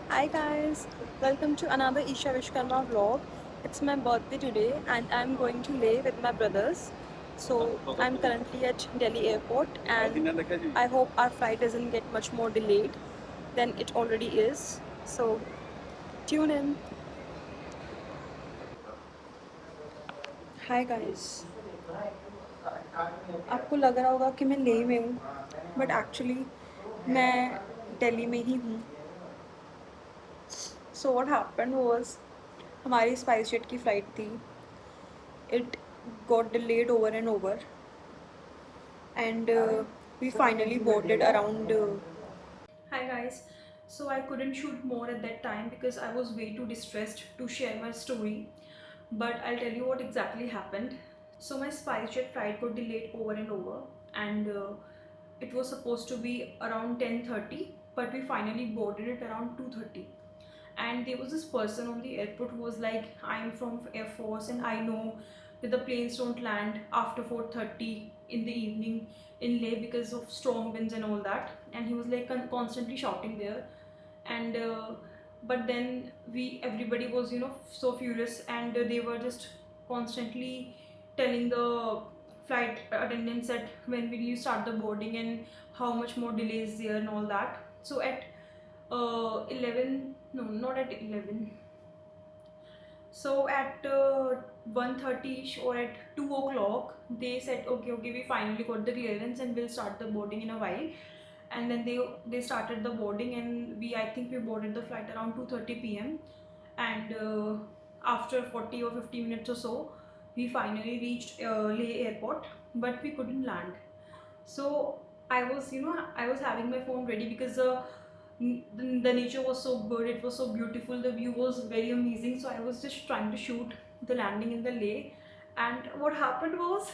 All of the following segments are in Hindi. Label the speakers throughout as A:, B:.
A: Hi guys, welcome to another Isha Vishkarma vlog. It's my birthday today and I'm going to Leh with my brothers. So I'm currently at Delhi airport and I hope our flight doesn't get much more delayed than it already is. So tune in. Hi guys, आपको लग रहा होगा कि मैं लेह में हूँ बट एक्चुअली मैं दिल्ली में ही हूँ. सो व्हाट हैपेंड वाज हमारी स्पाइस जेट की फ़्लाइट थी. It got delayed over and over, and we finally boarded around. Hi guys. So I couldn't shoot more at that time because I was way too distressed to share my story. But I'll tell you what exactly happened. So my SpiceJet flight got delayed over and over, and it was supposed to be around 10:30, but we finally boarded it around 2:30. And there was this person on the airport who was like, I'm from Air Force and I know that the planes don't land after 4:30 in the evening in Leh because of strong winds and all that. And he was like constantly shouting there. And but then everybody was so furious, and they were just constantly telling the flight attendants that when will you start the boarding and how much more delays there and all that. So at 11, no, not at 11, so at 1:30 or at 2 o'clock they said okay, we finally got the clearance and we'll start the boarding in a while. And then they started the boarding, and I think we boarded the flight around 2:30 p.m. And after 40 or 50 minutes or so we finally reached Leh airport, but we couldn't land. So I was having my phone ready because the nature was so good, it was so beautiful, the view was very amazing. So I was just trying to shoot the landing in the Leh. And what happened was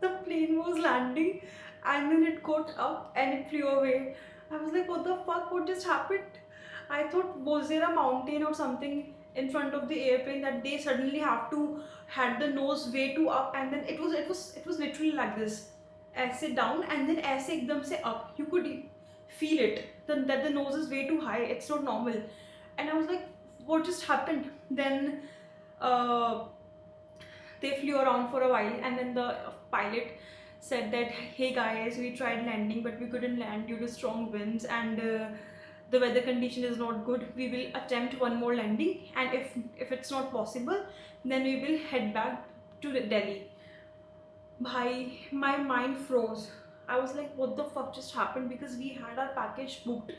A: the plane was landing and then it got up and it flew away. I was like, what the fuck, what just happened? I thought, was there a mountain or something in front of the airplane that they suddenly have to had the nose way too up, and then it was literally like this, ऐसे down and then ऐसे एकदम से up. You could feel it that the nose is way too high. It's not normal. And I was like, what just happened? Then uh, they flew around for a while, and then the pilot said that, hey guys, we tried landing but we couldn't land due to strong winds, and the weather condition is not good. We will attempt one more landing, and if it's not possible, then we will head back to Delhi. Bhai, my mind froze. I was like, what the fuck just happened? Because we had our package booked.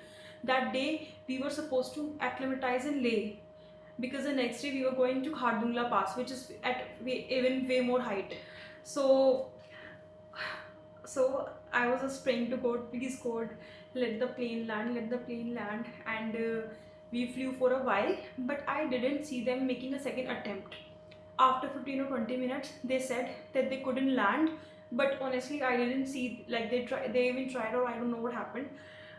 A: That day, we were supposed to acclimatize in Leh. Because the next day, we were going to Khardungla Pass, which is at even way more height. So, so I was just praying to God, please God, let the plane land, let the plane land. And we flew for a while, but I didn't see them making a second attempt. After 15 or 20 minutes they said that they couldn't land, but honestly I didn't see, like they even tried, or I don't know what happened.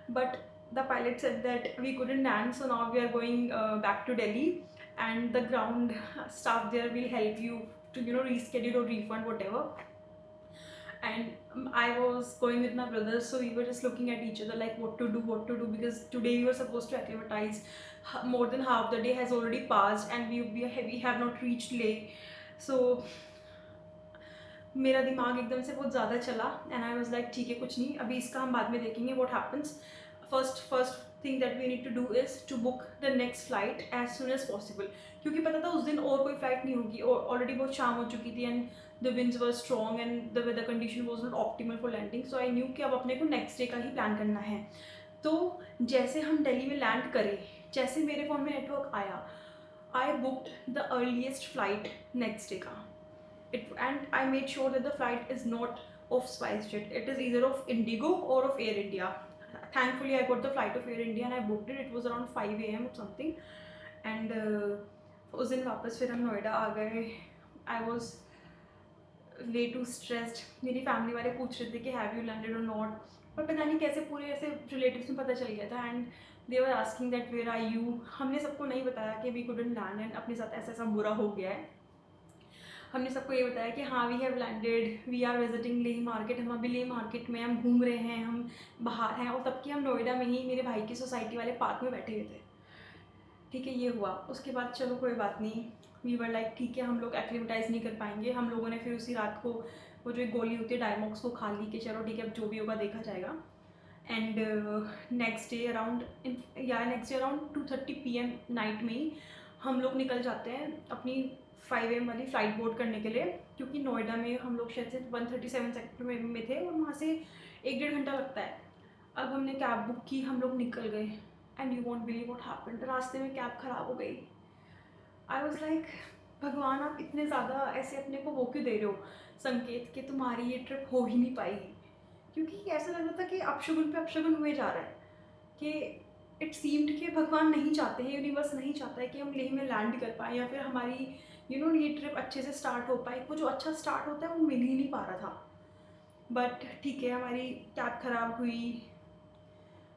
A: But the pilot said that we couldn't land, so now we are going back to Delhi, and the ground staff there will help you to reschedule or refund whatever. And I was going with my brothers, so we were just looking at each other like what to do, because today we were supposed to acclimatize. More than half the day has already passed and we have not reached Leh. So मेरा दिमाग एकदम से बहुत ज़्यादा चला, एंड आई वाज लाइक ठीक है कुछ नहीं, अभी इसका हम बाद में देखेंगे what happens. First thing that we need to do is to book the next flight as soon as possible, क्योंकि पता था उस दिन और कोई फ्लाइट नहीं होगी और ऑलरेडी बहुत शाम हो चुकी थी, and the winds were strong and the weather condition was not optimal for landing. So I knew कि अब अपने को नेक्स्ट डे का ही प्लान करना है. तो जैसे हम दिल्ली में लैंड करें, जैसे मेरे फ़ोन में नेटवर्क आया, I booked the earliest flight next day का. And I made sure that the flight is not of SpiceJet. It is either of Indigo or of Air India. Thankfully, I got the flight of Air India and I booked it. It was around 5 a.m. or something. And उस दिन वापस फिर हम नोएडा आ गए. I was way too stressed. मेरी फैमिली वाले पूछ रहे थे कि हैव यू लैंडेड और नॉट, पर पता नहीं कैसे पूरे ऐसे रिलेटिव्स में पता चल गया था. And they were asking that where are you. हमने सबको नहीं बताया कि वी कुडंट लैंड एंड अपने साथ ऐसा ऐसा बुरा हो गया है. हमने सबको ये बताया कि हाँ we have landed, we are visiting Leh market. हम अभी लेह मार्केट में हम घूम रहे हैं, हम बाहर हैं. और तब कि हम नोएडा में ही मेरे भाई की सोसाइटी वाले पार्क में बैठे हुए थे. ठीक है, ये हुआ। उसके बाद चलो कोई बात नहीं, वी वर लाइक ठीक है, हम लोग एक्लिमेटाइज नहीं कर पाएंगे। हम लोगों ने फिर उसी रात को वो जो एक गोली होती है डायमॉक्स को खा ली कि चलो ठीक है अब जो भी होगा देखा जाएगा। And next day around 2:30 PM night में ही हम लोग निकल जाते हैं अपनी 5 AM वाली फ़्लाइट बोर्ड करने के लिए, क्योंकि नोएडा में हम लोग शायद से 137 सेक्टर में थे और वहाँ से 1-1.5 घंटा लगता है। अब हमने कैब बुक की, हम लोग निकल गए and you won't believe what happened, रास्ते में कैब ख़राब हो गई। आई वॉज लाइक भगवान आप इतने ज़्यादा ऐसे अपने को वो क्यों दे रहे हो संकेत कि तुम्हारी ये ट्रिप हो ही नहीं पाएगी, क्योंकि ऐसा लग रहा था कि अपशगुन पे अपशगुन हुए जा रहा है, कि इट सीम्ड कि भगवान नहीं चाहते हैं, यूनिवर्स नहीं चाहता है कि हम लेह में लैंड कर पाएँ या फिर हमारी ये ट्रिप अच्छे से स्टार्ट हो पाए। वो जो अच्छा स्टार्ट होता है वो मिल ही नहीं पा रहा था। बट ठीक है, हमारी कैब ख़राब हुई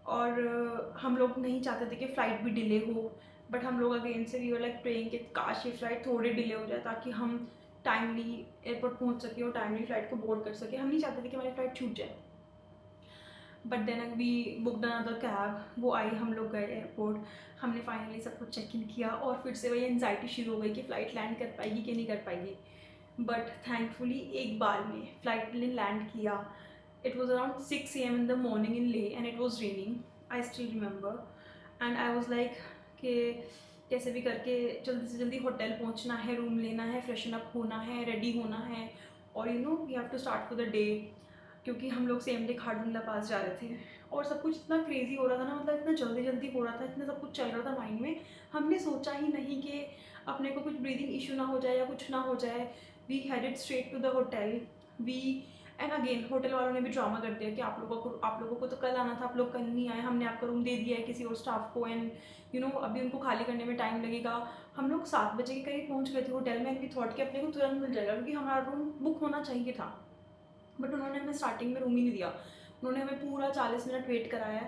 A: और हम लोग नहीं चाहते थे कि फ़्लाइट भी डिले हो, बट हम लोग अगेन से वी वर लाइक प्रेइंग कि काश ये फ़्लाइट थोड़ी डिले हो जाए ताकि हम टाइमली एयरपोर्ट पहुंच सके और टाइमली फ़्लाइट को बोर्ड कर सके। हम नहीं चाहते थे कि हमारी फ़्लाइट छूट जाए। But then we booked another cab, वो आई, हम लोग गए एयरपोर्ट, हमने फाइनली सब कुछ चेक इन किया और फिर से वही एनजाइटी शुरू हो गई कि फ़्लाइट लैंड कर पाएगी कि नहीं कर पाएगी। बट थैंकफुली एक बार में फ़्लाइट ने लैंड किया। It was around 6 AM in the morning in Leh and it was raining, I still remember. And I was like कि कैसे भी करके जल्दी से जल्दी होटल पहुंचना है, रूम लेना है, फ्रेशन अप होना है, रेडी होना है और we have to start for the day, क्योंकि हम लोग सेम डे खारदुंगला पास जा रहे थे। और सब कुछ इतना क्रेजी हो रहा था ना, मतलब इतना जल्दी जल्दी हो रहा था, इतना सब कुछ चल रहा था माइंड में, हमने सोचा ही नहीं कि अपने को कुछ ब्रीदिंग इशू ना हो जाए या कुछ ना हो जाए। We headed straight to the hotel. We and again hotel वालों ने भी ड्रामा कर दिया कि आप लोगों को तो कल आना था, आप लोग कल नहीं आए, हमने आपका रूम दे दिया है किसी और स्टाफ को एंड अभी उनको खाली करने में टाइम लगेगा। हम लोग 7 बजे के करीब पहुंच गए थे होटल में एंड वी थॉट कि अपने को तुरंत मिल जाएगा क्योंकि हमारा रूम बुक होना चाहिए था। बट उन्होंने हमें स्टार्टिंग में रूम ही नहीं दिया, उन्होंने हमें पूरा 40 मिनट वेट कराया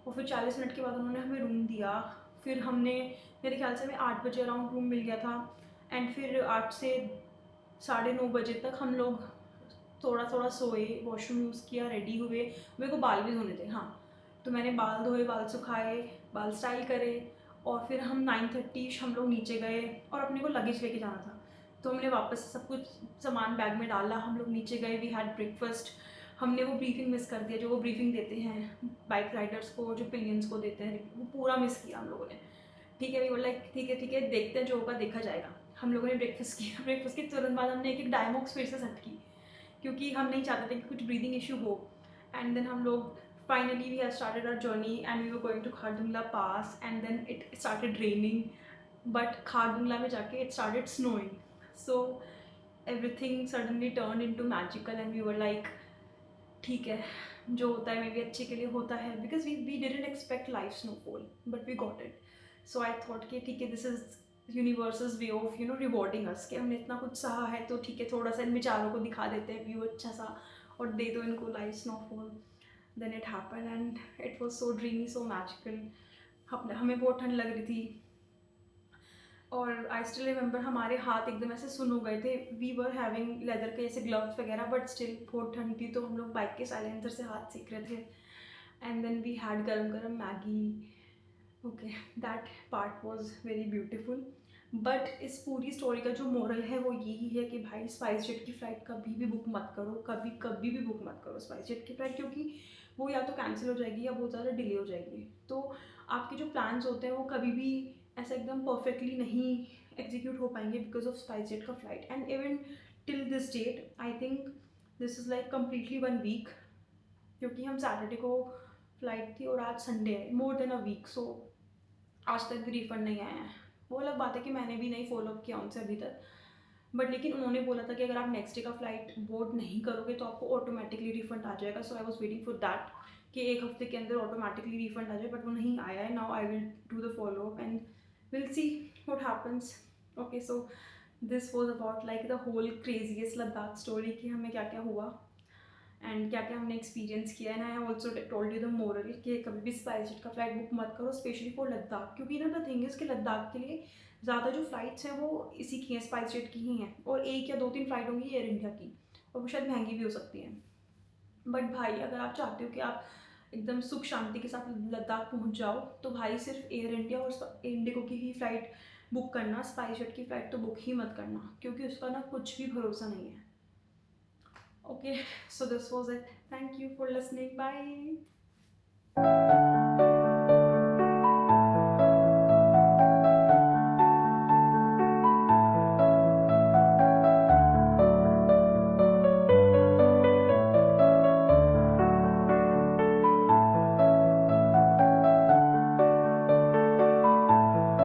A: और फिर 40 मिनट के बाद उन्होंने हमें रूम दिया। फिर हमने, मेरे ख्याल से हमें 8 बजे अराउंड रूम मिल गया था एंड फिर 8 से 9:30 बजे तक हम लोग थोड़ा थोड़ा सोए, वॉशरूम यूज़ किया, रेडी हुए। मेरे को बाल भी धोने थे, हाँ, तो मैंने बाल धोए, बाल सुखाए, बाल स्टाइल करे और फिर हम 9:30 हम लोग नीचे गए और अपने को लगेज लेके जाना था, तो हमने वापस सब कुछ सामान बैग में डाला, हम लोग नीचे गए, वी हैड ब्रेकफास्ट। हमने वो ब्रीफिंग मिस कर दिया जो वो ब्रीफिंग देते हैं बाइक राइडर्स को, जो पिलियंस को देते हैं, वो पूरा मिस किया हम लोगों ने। ठीक है, वी बोला ठीक है देखते हैं, जो होगा देखा जाएगा। हम लोगों ने ब्रेकफास्ट किया, ब्रेकफास्ट के तुरंत बाद हमने एक डायमॉक्स फिर से सेट की क्योंकि हम नहीं चाहते थे कि कुछ ब्रीदिंग इशू हो। एंड देन हम लोग finally we have started our journey and we were going to Khardungla pass and then it started raining, but Khardungla में जाके it started snowing. So everything suddenly turn into magical and we were like ठीक है, जो होता है मे बी अच्छे के लिए होता है, because we didn't expect live snowfall but we got it. So I thought कि ठीक है, this is universe's way of rewarding us, कि हमने इतना कुछ सहा है तो ठीक है, थोड़ा सा इन बेचारों को दिखा देते हैं व्यू अच्छा सा और दे दो इनको live snowfall. Then it happen and it was so dreamy, so magical. हमें बहुत ठंड लग रही थी और आई स्टिल रिमेंबर हमारे हाथ एकदम ऐसे सुन हो गए थे। वी वर हैविंग लेदर के ऐसे ग्लव्स वगैरह, बट स्टिल बहुत ठंड थी, तो हम लोग बाइक के साइलेंसर से हाथ सेक रहे थे। एंड देन वी हैड गरम गरम Maggi. Okay, that part was very beautiful. But इस पूरी स्टोरी का जो मोरल है वो यही है कि भाई स्पाइस जेट की फ़्लाइट कभी भी बुक मत करो, कभी कभी भी बुक मत करो स्पाइस जेट की फ़्लाइट, क्योंकि वो या तो कैंसिल हो जाएगी या बहुत ज़्यादा डिले हो जाएगी। तो आपके जो प्लान्स होते हैं वो कभी भी ऐसा एकदम परफेक्टली नहीं एग्जीक्यूट हो पाएंगे बिकॉज ऑफ स्पाइस जेट का flight. And even till this date I think this is like completely 1 week, क्योंकि हम सैटरडे को फ़्लाइट थी और आज संडे है, मोर देन अ वीक। सो आज तक भी रिफ़ंड नहीं आया है। वो अलग बात है कि मैंने भी नहीं फॉलोअप किया उनसे अभी तक, बट लेकिन उन्होंने बोला था कि अगर आप नेक्स्ट डे का फ़्लाइट बोर्ड नहीं करोगे तो आपको ऑटोमेटिकली रिफ़ंड आ जाएगा। So I was waiting for that कि 1 हफ्ते के अंदर ऑटोमेटिकली रिफ़ंड आ जाए, बट वो नहीं आया है। Now I will do the follow up and will see what happens. Okay, so this was about like the whole craziest Ladakh story कि हमें क्या क्या हुआ एंड क्या क्या हमने एक्सपीरियंस किया। And I have also told you the moral कि कभी भी स्पाइस जेट का फ़्लाइट बुक मत करो, स्पेशली फॉर लद्दाख, क्योंकि ना द थिंग इज़ कि लद्दाख के लिए ज़्यादा जो फ़्लाइट्स हैं वो इसी की हैं, स्पाइस जेट की ही हैं, और 1 या 2-3 फ़्लाइट होंगी एयर इंडिया की और वो शायद महंगी भी हो सकती हैं। बट भाई अगर आप चाहते हो कि आप एकदम सुख शांति के साथ लद्दाख पहुंच जाओ, तो भाई सिर्फ एयर इंडिया और इंडिगो की ही फ़्लाइट बुक करना, स्पाइसजेट की फ़्लाइट तो बुक ही मत करना, क्योंकि उसका ना कुछ भी भरोसा नहीं है। Okay, so this was it, thank you for listening, bye.